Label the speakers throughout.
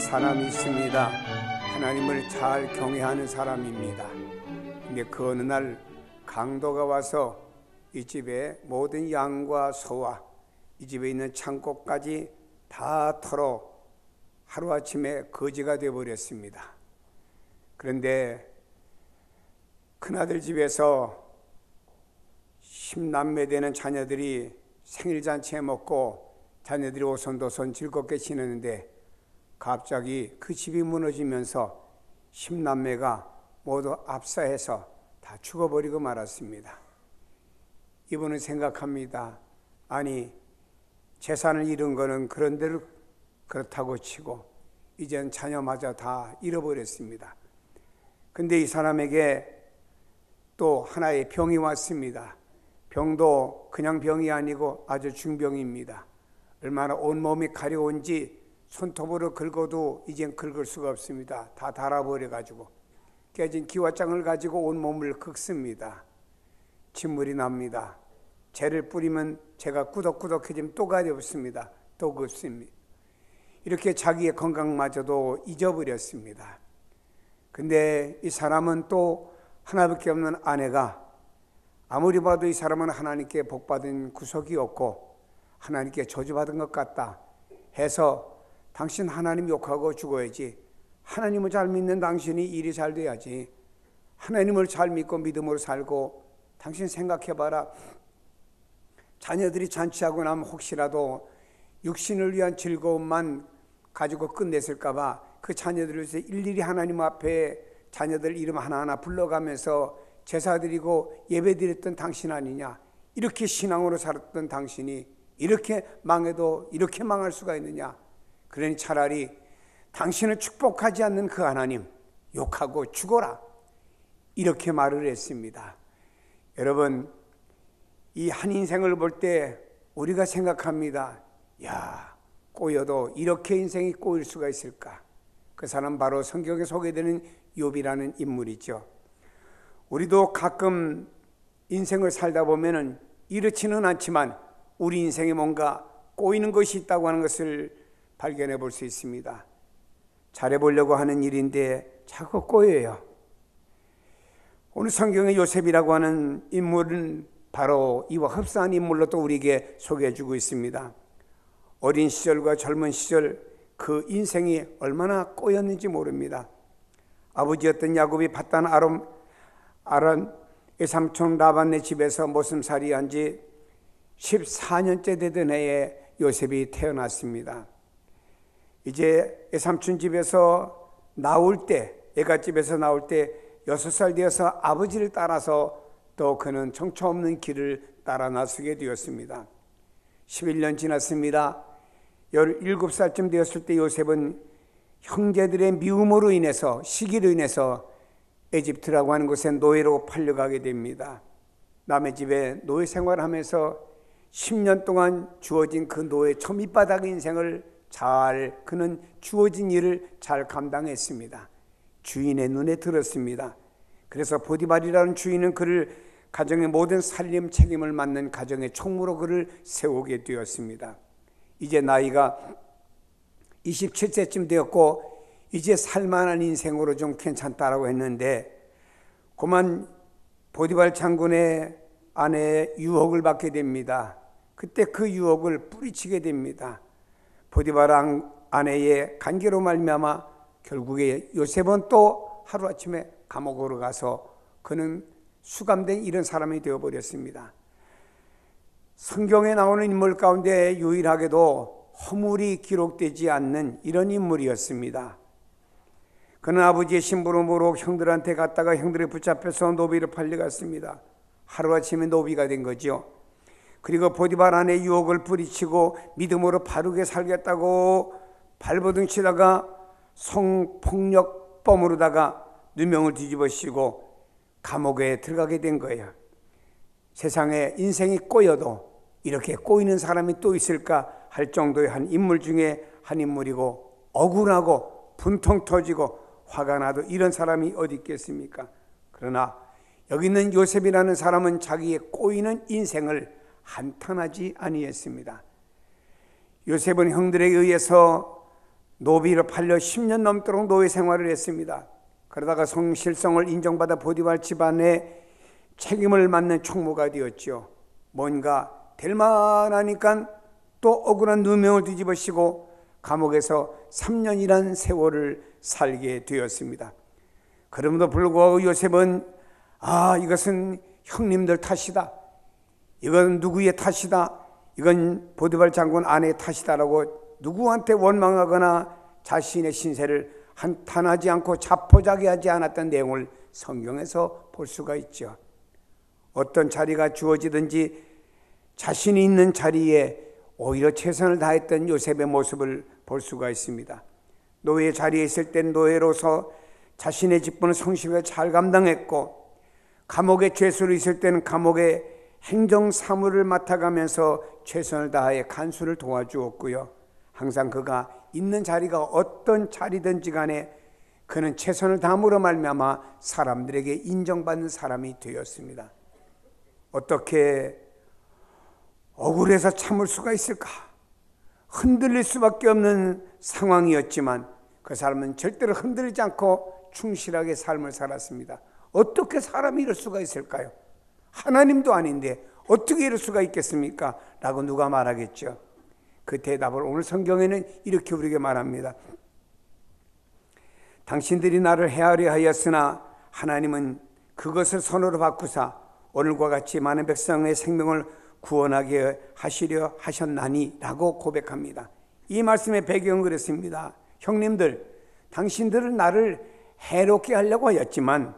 Speaker 1: 사람이 있습니다. 하나님을 잘 경외하는 사람입니다. 근데 그 어느 날 강도가 와서 이 집의 모든 양과 소와 이 집에 있는 창고까지 다 털어 하루아침에 거지가 되어버렸습니다. 그런데 큰아들 집에서 10남매 되는 자녀들이 생일잔치에 먹고 자녀들이 오손도손 즐겁게 지내는데 갑자기 그 집이 무너지면서 10남매가 모두 압사해서 다 죽어버리고 말았습니다. 이분은 생각합니다. 아니, 재산을 잃은 거는 그런대로 그렇다고 치고 이젠 자녀마저 다 잃어버렸습니다. 근데 이 사람에게 또 하나의 병이 왔습니다. 병도 그냥 병이 아니고 아주 중병입니다. 얼마나 온몸이 가려운지 손톱으로 긁어도 이젠 긁을 수가 없습니다. 다 닳아버려가지고 깨진 기와장을 가지고 온몸을 긁습니다. 진물이 납니다. 재를 뿌리면 재가 꾸덕꾸덕해지면 또 가렵습니다. 또 긁습니다. 이렇게 자기의 건강마저도 잊어버렸습니다. 근데 이 사람은 또 하나밖에 없는 아내가 아무리 봐도 이 사람은 하나님께 복받은 구석이 없고 하나님께 저주받은 것 같다 해서 당신 하나님 욕하고 죽어야지, 하나님을 잘 믿는 당신이 일이 잘 돼야지, 하나님을 잘 믿고 믿음으로 살고 당신 생각해봐라. 자녀들이 잔치하고 나면 혹시라도 육신을 위한 즐거움만 가지고 끝냈을까 봐 그 자녀들을 위해서 일일이 하나님 앞에 자녀들 이름 하나하나 불러가면서 제사 드리고 예배 드렸던 당신 아니냐. 이렇게 신앙으로 살았던 당신이 이렇게 망해도 이렇게 망할 수가 있느냐. 그러니 차라리 당신을 축복하지 않는 그 하나님 욕하고 죽어라, 이렇게 말을 했습니다. 여러분, 이 한 인생을 볼 때 우리가 생각합니다. 야, 꼬여도 이렇게 인생이 꼬일 수가 있을까? 그 사람 바로 성경에 소개되는 욥이라는 인물이죠. 우리도 가끔 인생을 살다 보면은 이렇지는 않지만 우리 인생에 뭔가 꼬이는 것이 있다고 하는 것을 발견해 볼 수 있습니다. 잘해보려고 하는 일인데 자꾸 꼬여요. 오늘 성경의 요셉이라고 하는 인물은 바로 이와 흡사한 인물로 또 우리에게 소개해 주고 있습니다. 어린 시절과 젊은 시절 그 인생이 얼마나 꼬였는지 모릅니다. 아버지였던 야곱이 밧단 아람의 삼촌 라반네 집에서 모슴살이 한 지 14년째 되던 해에 요셉이 태어났습니다. 이제 삼촌 집에서 나올 때, 애갓집에서 나올 때 6살 되어서 아버지를 따라서 또 그는 정처 없는 길을 따라 나서게 되었습니다. 11년 지났습니다. 17살쯤 되었을 때 요셉은 형제들의 미움으로 인해서, 시기로 인해서 에집트라고 하는 곳에 노예로 팔려가게 됩니다. 남의 집에 노예 생활하면서 10년 동안 주어진 그 노예 초밑바닥 인생을 그는 주어진 일을 잘 감당했습니다. 주인의 눈에 들었습니다. 그래서 보디발이라는 주인은 그를 가정의 모든 살림 책임을 맡는 가정의 총무로 그를 세우게 되었습니다. 이제 나이가 27세쯤 되었고 이제 살만한 인생으로 좀 괜찮다라고 했는데 그만 보디발 장군의 아내의 유혹을 받게 됩니다. 그때 그 유혹을 뿌리치게 됩니다. 보디발 아내의 관계로 말미암아 결국에 요셉은 또 하루아침에 감옥으로 가서 그는 수감된 이런 사람이 되어버렸습니다. 성경에 나오는 인물 가운데 유일하게도 허물이 기록되지 않는 이런 인물이었습니다. 그는 아버지의 심부름으로 형들한테 갔다가 형들이 붙잡혀서 노비로 팔려갔습니다. 하루아침에 노비가 된 거죠. 그리고 보디발 아내의 유혹을 뿌리치고 믿음으로 바르게 살겠다고 발버둥 치다가 성폭력범으로다가 누명을 뒤집어씌고 감옥에 들어가게 된 거예요. 세상에 인생이 꼬여도 이렇게 꼬이는 사람이 또 있을까 할 정도의 한 인물 중에 한 인물이고, 억울하고 분통 터지고 화가 나도 이런 사람이 어디 있겠습니까? 그러나 여기 있는 요셉이라는 사람은 자기의 꼬이는 인생을 한탄하지 아니했습니다. 요셉은 형들에 의해서 노비로 팔려 10년 넘도록 노예 생활을 했습니다. 그러다가 성실성을 인정받아 보디발 집안의 책임을 맡는 총무가 되었죠. 뭔가 될 만하니까 또 억울한 누명을 뒤집으시고 감옥에서 3년이란 세월을 살게 되었습니다. 그럼에도 불구하고 요셉은 이것은 형님들 탓이다, 이건 누구의 탓이다, 이건 보디발 장군 아내의 탓이다라고 누구한테 원망하거나 자신의 신세를 한탄하지 않고 자포자기하지 않았던 내용을 성경에서 볼 수가 있죠. 어떤 자리가 주어지든지 자신이 있는 자리에 오히려 최선을 다했던 요셉의 모습을 볼 수가 있습니다. 노예 자리에 있을 땐 노예로서 자신의 직분을 성실하게 잘 감당했고, 감옥에 죄수로 있을 때는 감옥의 행정 사무를 맡아가면서 최선을 다해 간수를 도와주었고요. 항상 그가 있는 자리가 어떤 자리든지 간에 그는 최선을 다함으로 말미암아 사람들에게 인정받는 사람이 되었습니다. 어떻게 억울해서 참을 수가 있을까? 흔들릴 수밖에 없는 상황이었지만 그 사람은 절대로 흔들리지 않고 충실하게 삶을 살았습니다. 어떻게 사람이 이럴 수가 있을까요? 하나님도 아닌데 어떻게 이럴 수가 있겠습니까? 라고 누가 말하겠죠. 그 대답을 오늘 성경에는 이렇게 우리에게 말합니다. 당신들이 나를 해하려 하였으나 하나님은 그것을 선으로 바꾸사 오늘과 같이 많은 백성의 생명을 구원하게 하시려 하셨나니 라고 고백합니다. 이 말씀의 배경은 그렇습니다. 형님들, 당신들은 나를 해롭게 하려고 하였지만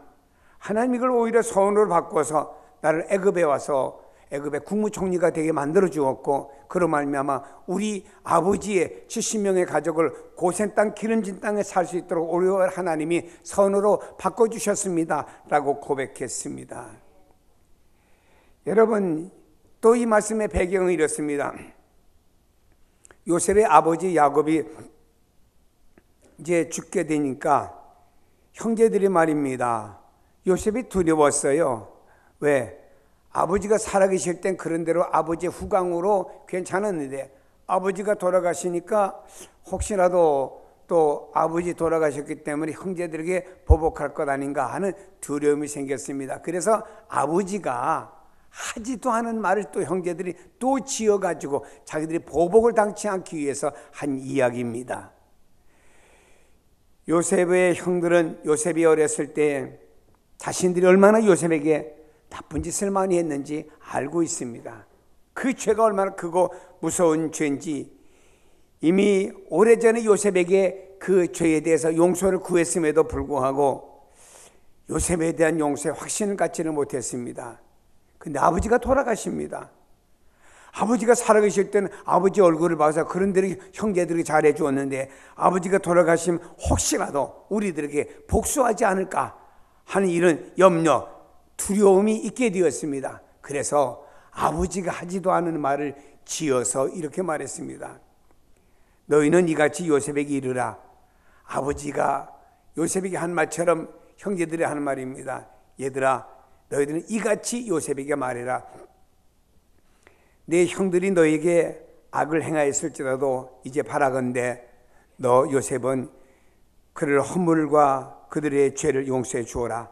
Speaker 1: 하나님 이걸 오히려 선으로 바꿔서 나를 애굽에 와서 애굽의 국무총리가 되게 만들어 주었고, 그로 말미암아 우리 아버지의 70명의 가족을 고센 땅 기름진 땅에 살 수 있도록 오히려 하나님이 선으로 바꿔주셨습니다 라고 고백했습니다. 여러분, 또 이 말씀의 배경은 이렇습니다. 요셉의 아버지 야곱이 이제 죽게 되니까 형제들이 말입니다. 요셉이 두려웠어요. 왜? 아버지가 살아계실 땐 그런대로 아버지의 후광으로 괜찮았는데 아버지가 돌아가시니까 혹시라도 또 아버지 돌아가셨기 때문에 형제들에게 보복할 것 아닌가 하는 두려움이 생겼습니다. 그래서 아버지가 하지도 않은 말을 또 형제들이 또 지어가지고 자기들이 보복을 당치 않기 위해서 한 이야기입니다. 요셉의 형들은 요셉이 어렸을 때 자신들이 얼마나 요셉에게 나쁜 짓을 많이 했는지 알고 있습니다. 그 죄가 얼마나 크고 무서운 죄인지 이미 오래전에 요셉에게 그 죄에 대해서 용서를 구했음에도 불구하고 요셉에 대한 용서에 확신을 갖지는 못했습니다. 근데 아버지가 돌아가십니다. 아버지가 살아계실 때는 아버지 얼굴을 봐서 그런대로 형제들이 잘해 주었는데 아버지가 돌아가시면 혹시라도 우리들에게 복수하지 않을까 하는 이런 염려, 두려움이 있게 되었습니다. 그래서 아버지가 하지도 않은 말을 지어서 이렇게 말했습니다. 너희는 이같이 요셉에게 이르라. 아버지가 요셉에게 한 말처럼 형제들이 하는 말입니다. 얘들아, 너희들은 이같이 요셉에게 말해라. 내 형들이 너에게 악을 행하였을지라도 이제 바라건대 너 요셉은 그를 허물과 그들의 죄를 용서해 주어라.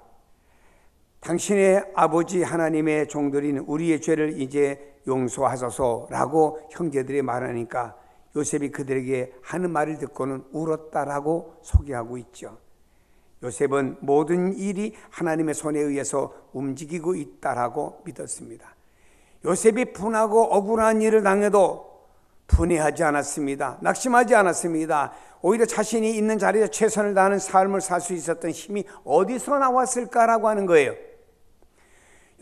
Speaker 1: 당신의 아버지 하나님의 종들인 우리의 죄를 이제 용서하소서라고 형제들이 말하니까 요셉이 그들에게 하는 말을 듣고는 울었다라고 소개하고 있죠. 요셉은 모든 일이 하나님의 손에 의해서 움직이고 있다라고 믿었습니다. 요셉이 분하고 억울한 일을 당해도 분해하지 않았습니다. 낙심하지 않았습니다. 오히려 자신이 있는 자리에 최선을 다하는 삶을 살 수 있었던 힘이 어디서 나왔을까라고 하는 거예요.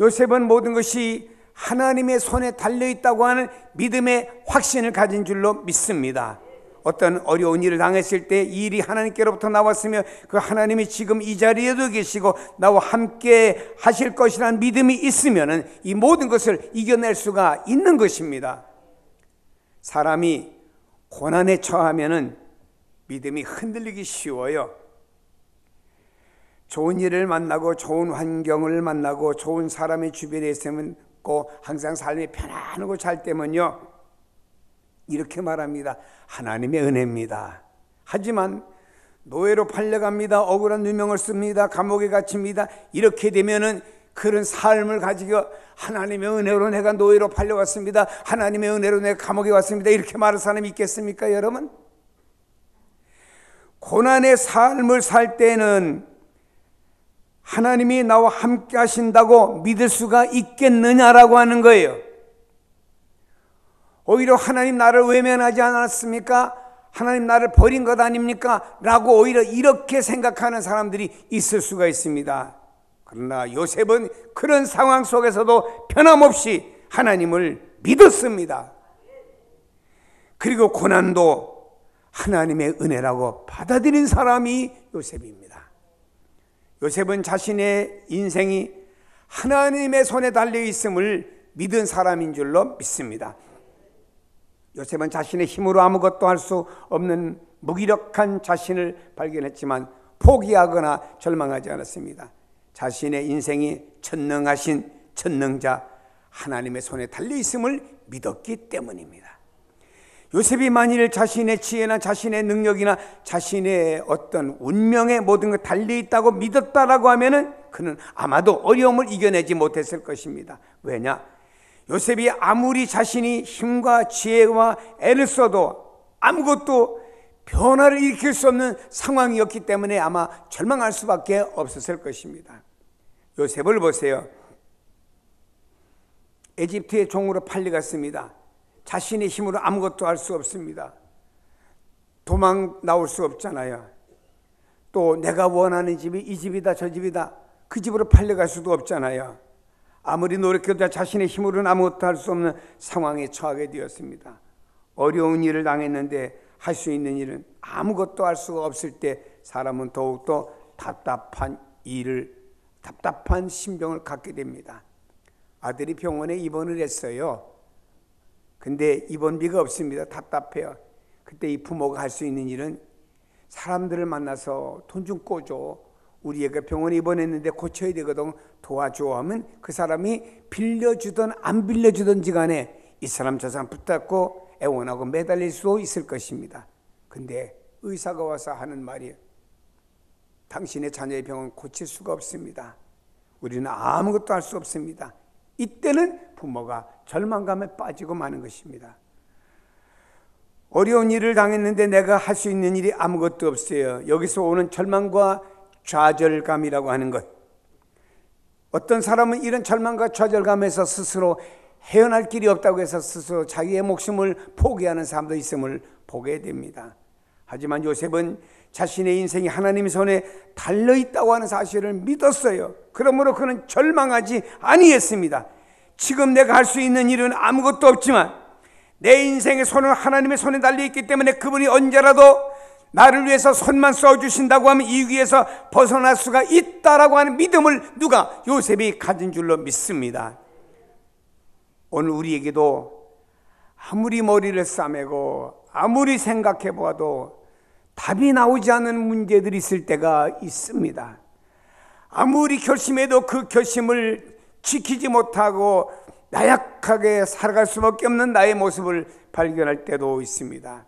Speaker 1: 요셉은 모든 것이 하나님의 손에 달려있다고 하는 믿음의 확신을 가진 줄로 믿습니다. 어떤 어려운 일을 당했을 때 이 일이 하나님께로부터 나왔으며 그 하나님이 지금 이 자리에도 계시고 나와 함께 하실 것이라는 믿음이 있으면 이 모든 것을 이겨낼 수가 있는 것입니다. 사람이 고난에 처하면 믿음이 흔들리기 쉬워요. 좋은 일을 만나고 좋은 환경을 만나고 좋은 사람의 주변에 있으면 꼭 항상 삶이 편안하고 잘 때면요 이렇게 말합니다. 하나님의 은혜입니다. 하지만 노예로 팔려갑니다. 억울한 누명을 씁니다. 감옥에 갇힙니다. 이렇게 되면은 그런 삶을 가지고 하나님의 은혜로 내가 노예로 팔려왔습니다. 하나님의 은혜로 내가 감옥에 왔습니다. 이렇게 말할 사람이 있겠습니까, 여러분? 고난의 삶을 살 때는 하나님이 나와 함께 하신다고 믿을 수가 있겠느냐라고 하는 거예요. 오히려 하나님 나를 외면하지 않았습니까? 하나님 나를 버린 것 아닙니까? 라고 오히려 이렇게 생각하는 사람들이 있을 수가 있습니다. 그러나 요셉은 그런 상황 속에서도 변함없이 하나님을 믿었습니다. 그리고 고난도 하나님의 은혜라고 받아들인 사람이 요셉입니다. 요셉은 자신의 인생이 하나님의 손에 달려 있음을 믿은 사람인 줄로 믿습니다. 요셉은 자신의 힘으로 아무것도 할 수 없는 무기력한 자신을 발견했지만 포기하거나 절망하지 않았습니다. 자신의 인생이 전능하신 전능자 하나님의 손에 달려 있음을 믿었기 때문입니다. 요셉이 만일 자신의 지혜나 자신의 능력이나 자신의 어떤 운명의 모든 것 달려 있다고 믿었다라고 하면은 그는 아마도 어려움을 이겨내지 못했을 것입니다. 왜냐? 요셉이 아무리 자신이 힘과 지혜와 애를 써도 아무것도 변화를 일으킬 수 없는 상황이었기 때문에 아마 절망할 수밖에 없었을 것입니다. 요셉을 보세요. 에집트의 종으로 팔려갔습니다. 자신의 힘으로 아무것도 할 수 없습니다. 도망 나올 수 없잖아요. 또 내가 원하는 집이 이 집이다 저 집이다 그 집으로 팔려갈 수도 없잖아요. 아무리 노력해도 자신의 힘으로는 아무것도 할 수 없는 상황에 처하게 되었습니다. 어려운 일을 당했는데 할 수 있는 일은 아무것도 할 수가 없을 때 사람은 더욱더 답답한 심정을 갖게 됩니다. 아들이 병원에 입원을 했어요. 근데 입원비가 없습니다. 답답해요. 그때 이 부모가 할 수 있는 일은 사람들을 만나서 돈 좀 꿔줘. 우리 애가 병원에 입원했는데 고쳐야 되거든. 도와줘 하면 그 사람이 빌려주든 안 빌려주든지 간에 이 사람 저 사람 붙잡고 애원하고 매달릴 수도 있을 것입니다. 근데 의사가 와서 하는 말이 당신의 자녀의 병은 고칠 수가 없습니다. 우리는 아무것도 할 수 없습니다. 이때는 부모가 절망감에 빠지고 마는 것입니다. 어려운 일을 당했는데 내가 할 수 있는 일이 아무것도 없어요. 여기서 오는 절망과 좌절감이라고 하는 것. 어떤 사람은 이런 절망과 좌절감에서 스스로 헤어날 길이 없다고 해서 스스로 자기의 목숨을 포기하는 사람도 있음을 보게 됩니다. 하지만 요셉은 자신의 인생이 하나님의 손에 달려있다고 하는 사실을 믿었어요. 그러므로 그는 절망하지 아니했습니다. 지금 내가 할 수 있는 일은 아무것도 없지만 내 인생의 손은 하나님의 손에 달려있기 때문에 그분이 언제라도 나를 위해서 손만 써주신다고 하면 이 위에서 벗어날 수가 있다라고 하는 믿음을 누가? 요셉이 가진 줄로 믿습니다. 오늘 우리에게도 아무리 머리를 싸매고 아무리 생각해 보아도 답이 나오지 않는 문제들이 있을 때가 있습니다. 아무리 결심해도 그 결심을 지키지 못하고 나약하게 살아갈 수밖에 없는 나의 모습을 발견할 때도 있습니다.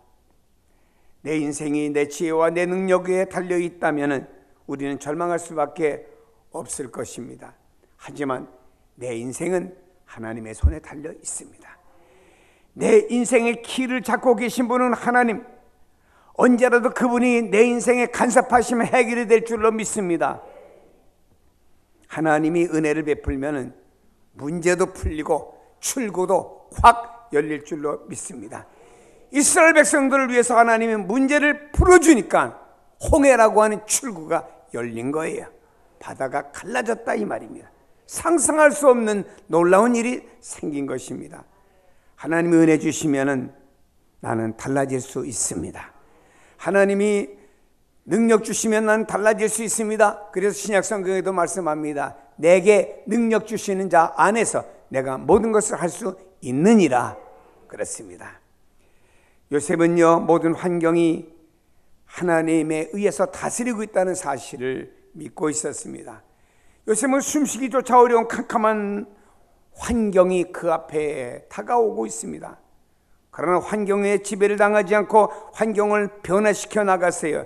Speaker 1: 내 인생이 내 지혜와 내 능력에 달려있다면 우리는 절망할 수밖에 없을 것입니다. 하지만 내 인생은 하나님의 손에 달려 있습니다. 내 인생의 키를 잡고 계신 분은 하나님, 언제라도 그분이 내 인생에 간섭하시면 해결이 될 줄로 믿습니다. 하나님이 은혜를 베풀면 문제도 풀리고 출구도 확 열릴 줄로 믿습니다. 이스라엘 백성들을 위해서 하나님이 문제를 풀어주니까 홍해라고 하는 출구가 열린 거예요. 바다가 갈라졌다 이 말입니다. 상상할 수 없는 놀라운 일이 생긴 것입니다. 하나님이 은혜 주시면 나는 달라질 수 있습니다. 하나님이 능력 주시면 나는 달라질 수 있습니다. 그래서 신약성경에도 말씀합니다. 내게 능력 주시는 자 안에서 내가 모든 것을 할 수 있느니라 그렇습니다. 요셉은요, 모든 환경이 하나님에 의해서 다스리고 있다는 사실을 믿고 있었습니다. 요셉은 숨쉬기조차 어려운 캄캄한 환경이 그 앞에 다가오고 있습니다. 그러나 환경에 지배를 당하지 않고 환경을 변화시켜 나갔어요.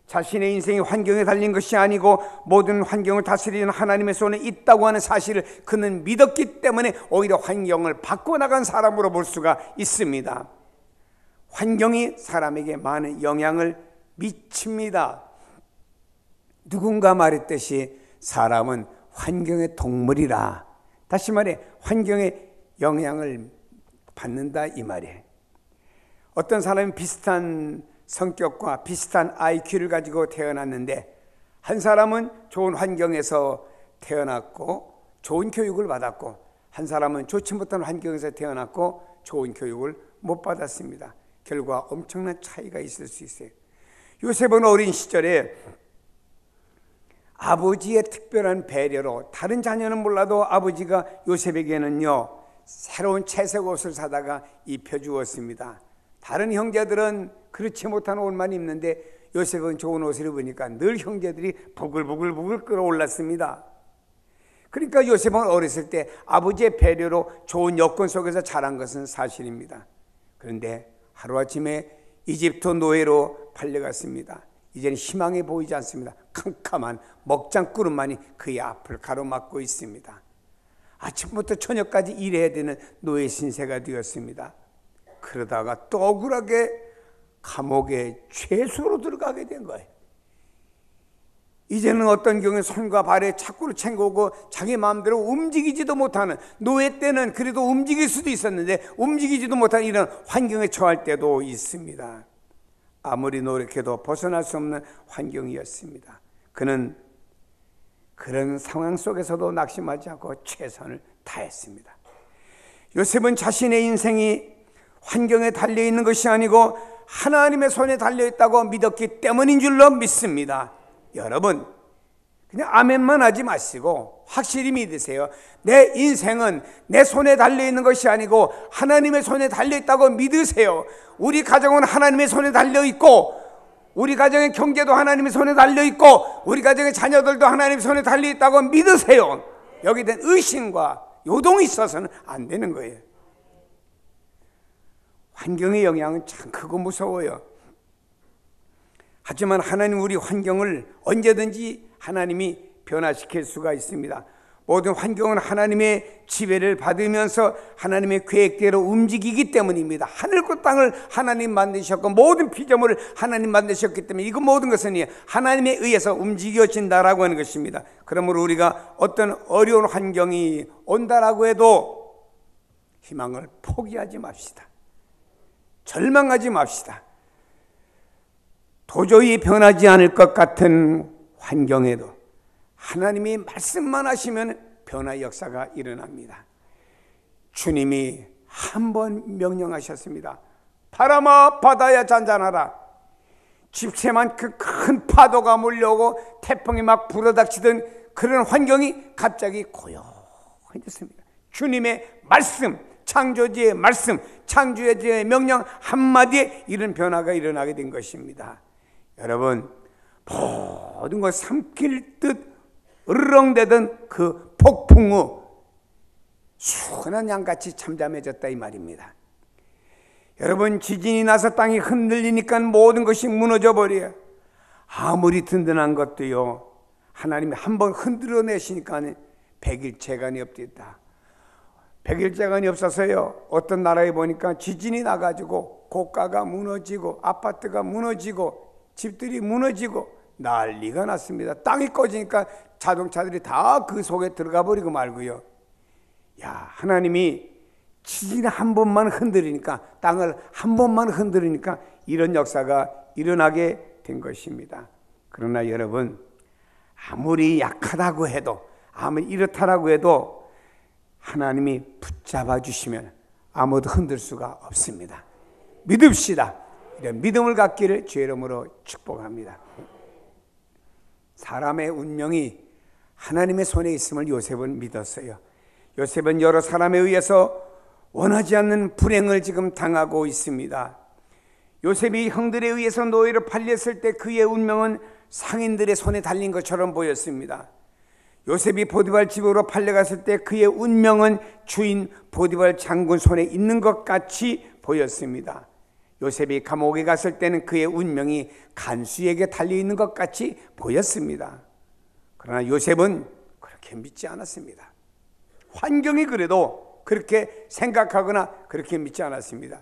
Speaker 1: 자신의 인생이 환경에 달린 것이 아니고 모든 환경을 다스리는 하나님의 손에 있다고 하는 사실을 그는 믿었기 때문에 오히려 환경을 바꿔나간 사람으로 볼 수가 있습니다. 환경이 사람에게 많은 영향을 미칩니다. 누군가 말했듯이 사람은 환경의 동물이라. 다시 말해 환경의 영향을 받는다 이 말이에요. 어떤 사람이 비슷한 성격과 비슷한 IQ를 가지고 태어났는데 한 사람은 좋은 환경에서 태어났고 좋은 교육을 받았고 한 사람은 좋지 못한 환경에서 태어났고 좋은 교육을 못 받았습니다. 결과 엄청난 차이가 있을 수 있어요. 요셉은 어린 시절에 아버지의 특별한 배려로 다른 자녀는 몰라도 아버지가 요셉에게는요 새로운 채색 옷을 사다가 입혀주었습니다. 다른 형제들은 그렇지 못한 옷만 입는데 요셉은 좋은 옷을 입으니까 늘 형제들이 부글부글 끓어올랐습니다. 그러니까 요셉은 어렸을 때 아버지의 배려로 좋은 여건 속에서 자란 것은 사실입니다. 그런데 하루아침에 이집트 노예로 팔려갔습니다. 이제는 희망이 보이지 않습니다. 캄캄한 먹장구름만이 그의 앞을 가로막고 있습니다. 아침부터 저녁까지 일해야 되는 노예 신세가 되었습니다. 그러다가 또 억울하게 감옥에 죄수로 들어가게 된 거예요. 이제는 어떤 경우에 손과 발에 착구를 챙겨오고 자기 마음대로 움직이지도 못하는, 노예 때는 그래도 움직일 수도 있었는데 움직이지도 못하는 이런 환경에 처할 때도 있습니다. 아무리 노력해도 벗어날 수 없는 환경이었습니다. 그는 그런 상황 속에서도 낙심하지 않고 최선을 다했습니다. 요셉은 자신의 인생이 환경에 달려있는 것이 아니고 하나님의 손에 달려있다고 믿었기 때문인 줄로 믿습니다. 여러분, 그냥 아멘만 하지 마시고 확실히 믿으세요. 내 인생은 내 손에 달려있는 것이 아니고 하나님의 손에 달려있다고 믿으세요. 우리 가정은 하나님의 손에 달려있고 우리 가정의 경제도 하나님의 손에 달려있고 우리 가정의 자녀들도 하나님의 손에 달려있다고 믿으세요. 여기에 대한 의심과 요동이 있어서는 안 되는 거예요. 환경의 영향은 참 크고 무서워요. 하지만 하나님 우리 환경을 언제든지 하나님이 변화시킬 수가 있습니다. 모든 환경은 하나님의 지배를 받으면서 하나님의 계획대로 움직이기 때문입니다. 하늘과 땅을 하나님 만드셨고 모든 피조물을 하나님 만드셨기 때문에 이거 모든 것은 하나님에 의해서 움직여진다라고 하는 것입니다. 그러므로 우리가 어떤 어려운 환경이 온다라고 해도 희망을 포기하지 맙시다. 절망하지 맙시다. 도저히 변하지 않을 것 같은 환경에도 하나님이 말씀만 하시면 변화의 역사가 일어납니다. 주님이 한 번 명령하셨습니다. 바람아 바다야 잔잔하라. 집채만 그 큰 파도가 몰려오고 태풍이 막 불어닥치던 그런 환경이 갑자기 고요해졌습니다. 주님의 말씀, 창조주의 말씀, 창조주의 명령 한마디에 이런 변화가 일어나게 된 것입니다. 여러분, 모든 걸 삼킬 듯 으르렁대던 그 폭풍 후 순한 양같이 잠잠해졌다 이 말입니다. 여러분, 지진이 나서 땅이 흔들리니까 모든 것이 무너져 버려요. 아무리 든든한 것도요, 하나님이 한번 흔들어내시니까 100일째간이 없겠다. 100일째간이 없어서요, 어떤 나라에 보니까 지진이 나가지고 고가가 무너지고 아파트가 무너지고 집들이 무너지고 난리가 났습니다. 땅이 꺼지니까 자동차들이 다 그 속에 들어가 버리고 말고요. 야, 하나님이 지진 한 번만 흔들으니까, 땅을 한 번만 흔들으니까 이런 역사가 일어나게 된 것입니다. 그러나 여러분, 아무리 약하다고 해도, 아무리 이렇다라고 해도 하나님이 붙잡아 주시면 아무도 흔들 수가 없습니다. 믿읍시다. 이런 믿음을 갖기를 주의 이름으로 축복합니다. 사람의 운명이 하나님의 손에 있음을 요셉은 믿었어요. 요셉은 여러 사람에 의해서 원하지 않는 불행을 지금 당하고 있습니다. 요셉이 형들에 의해서 노예로 팔렸을 때 그의 운명은 상인들의 손에 달린 것처럼 보였습니다. 요셉이 보디발 집으로 팔려갔을 때 그의 운명은 주인 보디발 장군 손에 있는 것 같이 보였습니다. 요셉이 감옥에 갔을 때는 그의 운명이 간수에게 달려있는 것 같이 보였습니다. 그러나 요셉은 그렇게 믿지 않았습니다. 환경이 그래도 그렇게 생각하거나 그렇게 믿지 않았습니다.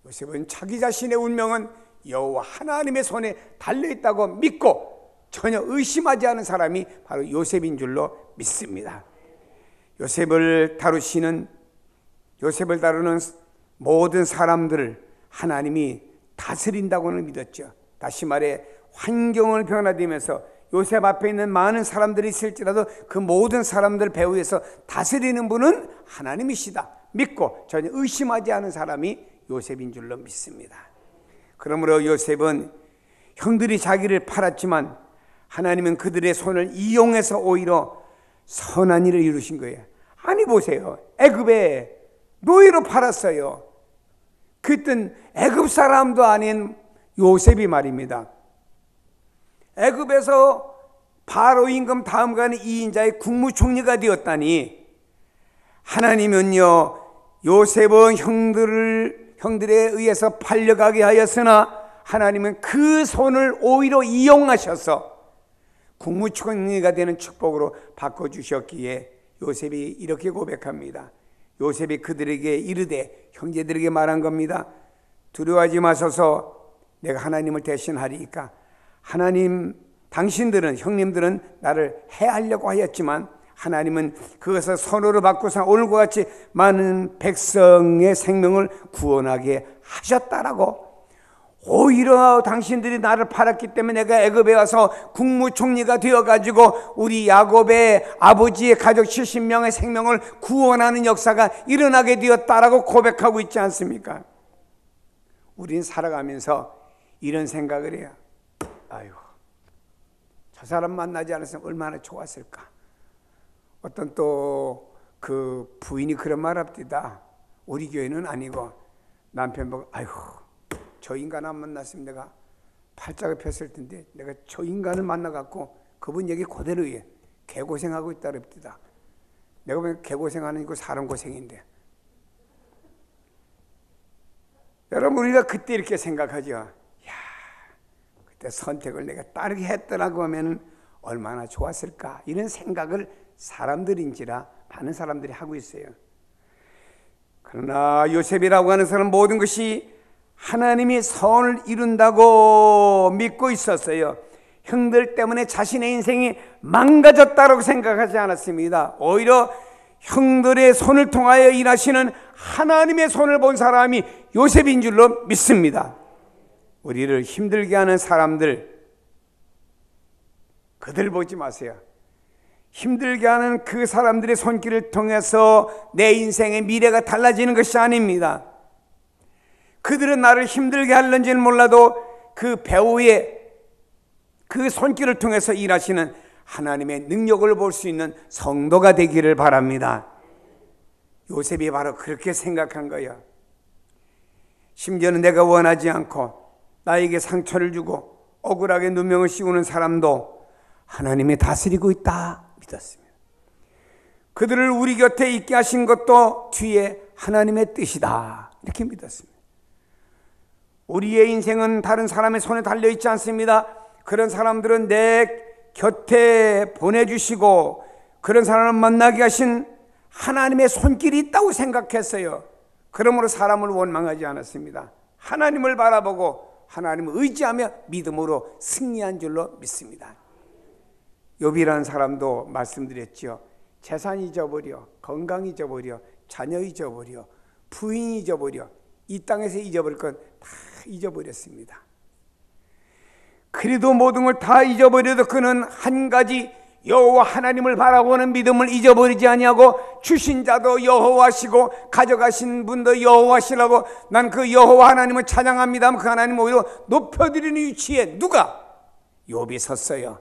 Speaker 1: 요셉은 자기 자신의 운명은 여호와 하나님의 손에 달려있다고 믿고 전혀 의심하지 않은 사람이 바로 요셉인 줄로 믿습니다. 요셉을 다루는 모든 사람들을 하나님이 다스린다고는 믿었죠. 다시 말해 환경을 변화되면서 요셉 앞에 있는 많은 사람들이 있을지라도 그 모든 사람들 배후에서 다스리는 분은 하나님이시다 믿고 전혀 의심하지 않은 사람이 요셉인 줄로 믿습니다. 그러므로 요셉은 형들이 자기를 팔았지만 하나님은 그들의 손을 이용해서 오히려 선한 일을 이루신 거예요. 아니 보세요, 애굽에 노예로 팔았어요. 그땐 애굽 사람도 아닌 요셉이 말입니다. 애굽에서 바로 임금 다음가는 2인자의 국무총리가 되었다니, 하나님은요 요셉은 형들에 의해서 팔려가게 하였으나 하나님은 그 손을 오히려 이용하셔서 국무총리가 되는 축복으로 바꿔주셨기에 요셉이 이렇게 고백합니다. 요셉이 그들에게 이르되, 형제들에게 말한 겁니다. 두려워하지 마소서, 내가 하나님을 대신하리이까. 하나님, 당신들은, 형님들은 나를 해하려고 하였지만 하나님은 그것을 선으로 바꾸사 오늘과 같이 많은 백성의 생명을 구원하게 하셨다라고. 오히려 당신들이 나를 팔았기 때문에 내가 애굽에 와서 국무총리가 되어가지고 우리 야곱의 아버지의 가족 70명의 생명을 구원하는 역사가 일어나게 되었다라고 고백하고 있지 않습니까? 우린 살아가면서 이런 생각을 해요. 아이고, 저 사람 만나지 않았으면 얼마나 좋았을까. 어떤 또 그 부인이 그런 말 합디다. 우리 교회는 아니고 남편 보고, 아이고 저 인간 안 만났으면 내가 팔짝을 폈을 텐데 내가 저 인간을 만나갖고 그분 얘기 그대로 해. 개고생하고 있다 그럽디다. 내가 보면 개고생하는 거 사람 고생인데. 여러분, 우리가 그때 이렇게 생각하죠. 야, 그때 선택을 내가 따르게 했더라고 하면 얼마나 좋았을까. 이런 생각을 사람들인지라 많은 사람들이 하고 있어요. 그러나 요셉이라고 하는 사람은 모든 것이 하나님이 선을 이룬다고 믿고 있었어요. 형들 때문에 자신의 인생이 망가졌다고 생각하지 않았습니다. 오히려 형들의 손을 통하여 일하시는 하나님의 손을 본 사람이 요셉인 줄로 믿습니다. 우리를 힘들게 하는 사람들, 그들 보지 마세요. 힘들게 하는 그 사람들의 손길을 통해서 내 인생의 미래가 달라지는 것이 아닙니다. 그들은 나를 힘들게 하는지는 몰라도 그 배후에 그 손길을 통해서 일하시는 하나님의 능력을 볼 수 있는 성도가 되기를 바랍니다. 요셉이 바로 그렇게 생각한 거예요. 심지어는 내가 원하지 않고 나에게 상처를 주고 억울하게 누명을 씌우는 사람도 하나님이 다스리고 있다 믿었습니다. 그들을 우리 곁에 있게 하신 것도 뒤에 하나님의 뜻이다 이렇게 믿었습니다. 우리의 인생은 다른 사람의 손에 달려있지 않습니다. 그런 사람들은 내 곁에 보내주시고 그런 사람을 만나게 하신 하나님의 손길이 있다고 생각했어요. 그러므로 사람을 원망하지 않았습니다. 하나님을 바라보고 하나님을 의지하며 믿음으로 승리한 줄로 믿습니다. 욥이라는 사람도 말씀드렸죠. 재산 잊어버려, 건강 잊어버려, 자녀 잊어버려, 부인 잊어버려, 이 땅에서 잊어버릴 건 다 잊어버렸습니다. 그래도 모든 걸 다 잊어버려도 그는 한 가지 여호와 하나님을 바라보는 믿음을 잊어버리지 아니하고 주신 자도 여호와시고 가져가신 분도 여호와시라고 난 그 여호와 하나님을 찬양합니다. 그 하나님을 오히려 높여드리는 위치에 누가? 욥이 섰어요.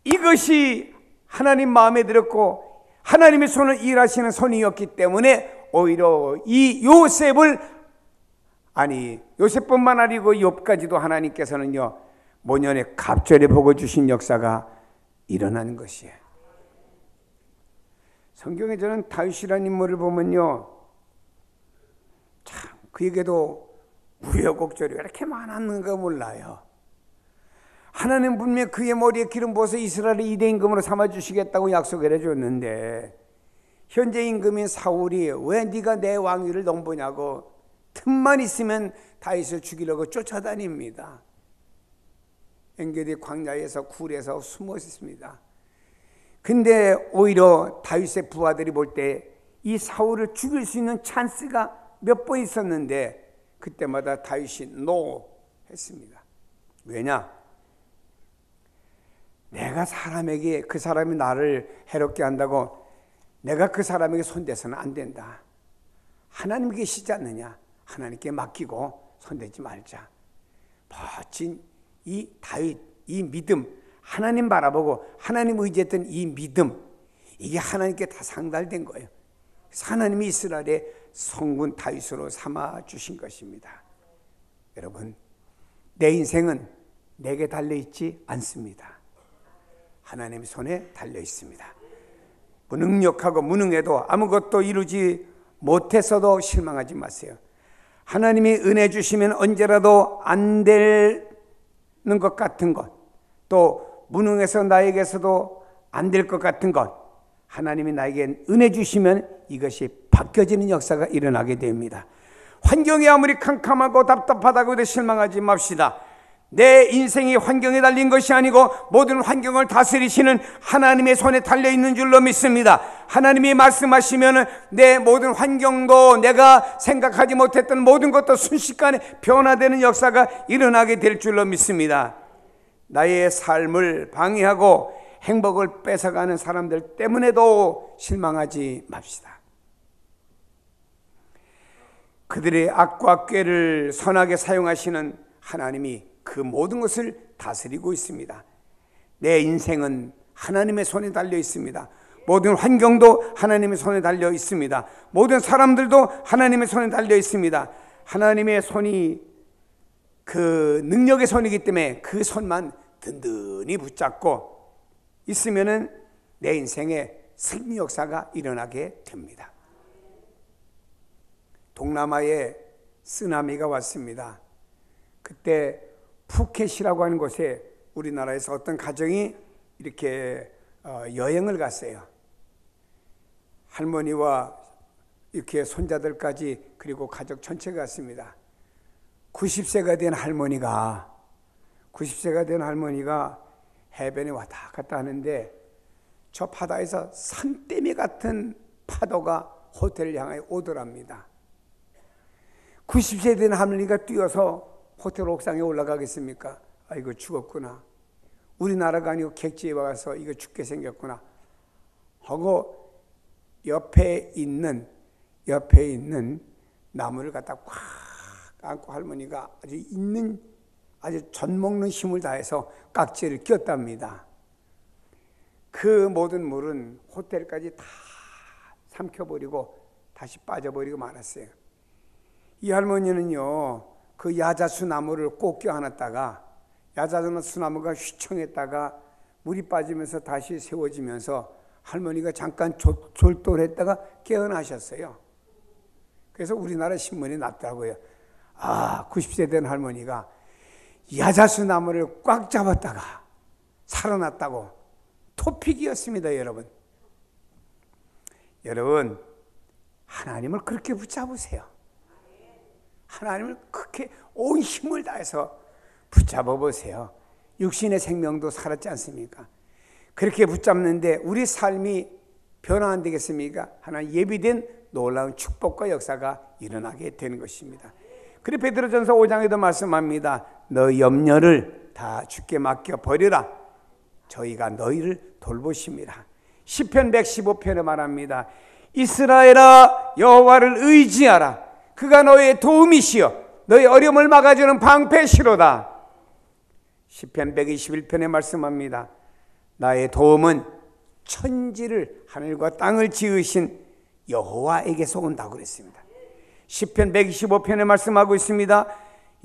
Speaker 1: 이것이 하나님 마음에 들었고 하나님의 손을 일하시는 손이었기 때문에 오히려 이 요셉뿐만 아니고 욥까지도 하나님께서는요 모년에 갑절에 복을 주신 역사가 일어나는 것이에요. 성경에 저는 다윗이라는 인물을 보면요 참 그에게도 우여곡절이 왜 이렇게 많았는가 몰라요. 하나님 분명히 그의 머리에 기름 부어서 이스라엘의 2대 임금으로 삼아주시겠다고 약속을 해줬는데 현재 임금인 사울이 왜 네가 내 왕위를 넘보냐고 틈만 있으면 다윗을 죽이려고 쫓아다닙니다. 엔게디 광야에서 굴에서 숨어 있습니다. 근데 오히려 다윗의 부하들이 볼 때 이 사울을 죽일 수 있는 찬스가 몇 번 있었는데 그때마다 다윗이 노 했습니다. 왜냐? 내가 사람에게 그 사람이 나를 해롭게 한다고 내가 그 사람에게 손대서는 안 된다. 하나님 계시지 않느냐? 하나님께 맡기고 손대지 말자. 멋진 이 다윗, 이 믿음, 하나님 바라보고 하나님 의지했던 이 믿음, 이게 하나님께 다 상달된 거예요. 그래서 하나님이 이스라엘의 성군 다윗으로 삼아주신 것입니다. 여러분, 내 인생은 내게 달려있지 않습니다. 하나님의 손에 달려 있습니다. 무능력하고 무능해도 아무것도 이루지 못했어도 실망하지 마세요. 하나님이 은혜 주시면 언제라도 안 되는 것 같은 것, 또 무능해서 나에게서도 안 될 것 같은 것, 하나님이 나에게 은혜 주시면 이것이 바뀌어지는 역사가 일어나게 됩니다. 환경이 아무리 캄캄하고 답답하다고 해도 실망하지 맙시다. 내 인생이 환경에 달린 것이 아니고 모든 환경을 다스리시는 하나님의 손에 달려있는 줄로 믿습니다. 하나님이 말씀하시면 내 모든 환경도 내가 생각하지 못했던 모든 것도 순식간에 변화되는 역사가 일어나게 될 줄로 믿습니다. 나의 삶을 방해하고 행복을 뺏어가는 사람들 때문에도 실망하지 맙시다. 그들의 악과 꾀를 선하게 사용하시는 하나님이 그 모든 것을 다스리고 있습니다. 내 인생은 하나님의 손에 달려 있습니다. 모든 환경도 하나님의 손에 달려 있습니다. 모든 사람들도 하나님의 손에 달려 있습니다. 하나님의 손이 그 능력의 손이기 때문에 그 손만 든든히 붙잡고 있으면은 내 인생에 승리 역사가 일어나게 됩니다. 동남아에 쓰나미가 왔습니다. 그때 푸켓이라고 하는 곳에 우리나라에서 어떤 가정이 이렇게 여행을 갔어요. 할머니와 이렇게 손자들까지 그리고 가족 전체가 갔습니다. 90세가 된 할머니가 해변에 왔다 갔다 하는데 저 바다에서 산더미 같은 파도가 호텔을 향해 오더랍니다. 90세 된 할머니가 뛰어서 호텔 옥상에 올라가겠습니까? 아이고 죽었구나. 우리나라가 아니고 객지에 와서 이거 죽게 생겼구나 하고 옆에 있는 나무를 갖다 꽉 안고 할머니가 아주 젖 먹는 힘을 다해서 깍지를 꼈답니다. 그 모든 물은 호텔까지 다 삼켜버리고 다시 빠져버리고 말았어요. 이 할머니는요, 그 야자수 나무를 꼭 껴안았다가 야자수 나무가 휘청했다가 물이 빠지면서 다시 세워지면서 할머니가 잠깐 졸도했다가 깨어나셨어요. 그래서 우리나라 신문에 났더라고요. 90세 된 할머니가 야자수 나무를 꽉 잡았다가 살아났다고. 토픽이었습니다. 여러분 하나님을 그렇게 붙잡으세요. 하나님을 그렇게 온 힘을 다해서 붙잡아 보세요. 육신의 생명도 살았지 않습니까? 그렇게 붙잡는데 우리 삶이 변화 안 되겠습니까? 하나님 예비된 놀라운 축복과 역사가 일어나게 되는 것입니다. 그리고 베드로전서 5장에도 말씀합니다. 너 염려를 다 주께 맡겨 버리라. 저희가 너희를 돌보십니다. 시편 115편에 말합니다. 이스라엘아 여호와를 의지하라. 그가 너의 도움이시여 너의 어려움을 막아주는 방패시로다. 시편 121편에 말씀합니다. 나의 도움은 천지를 하늘과 땅을 지으신 여호와에게서 온다고 그랬습니다. 시편 125편에 말씀하고 있습니다.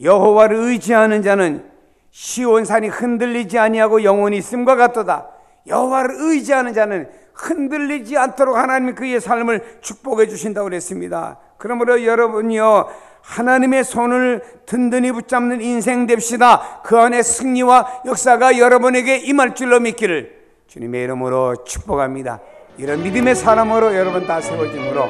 Speaker 1: 여호와를 의지하는 자는 시온산이 흔들리지 아니하고 영원히 있음과 같도다. 여호와를 의지하는 자는 흔들리지 않도록 하나님이 그의 삶을 축복해 주신다고 그랬습니다. 그러므로 여러분이요, 하나님의 손을 든든히 붙잡는 인생 됩시다. 그 안에 승리와 역사가 여러분에게 임할 줄로 믿기를 주님의 이름으로 축복합니다. 이런 믿음의 사람으로 여러분 다 세워짐으로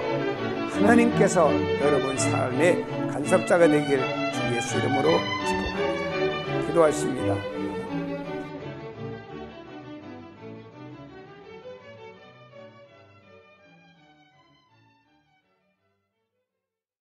Speaker 1: 하나님께서 여러분 삶의 간섭자가 되길 주 예수 이름으로 축복합니다. 기도하십니다.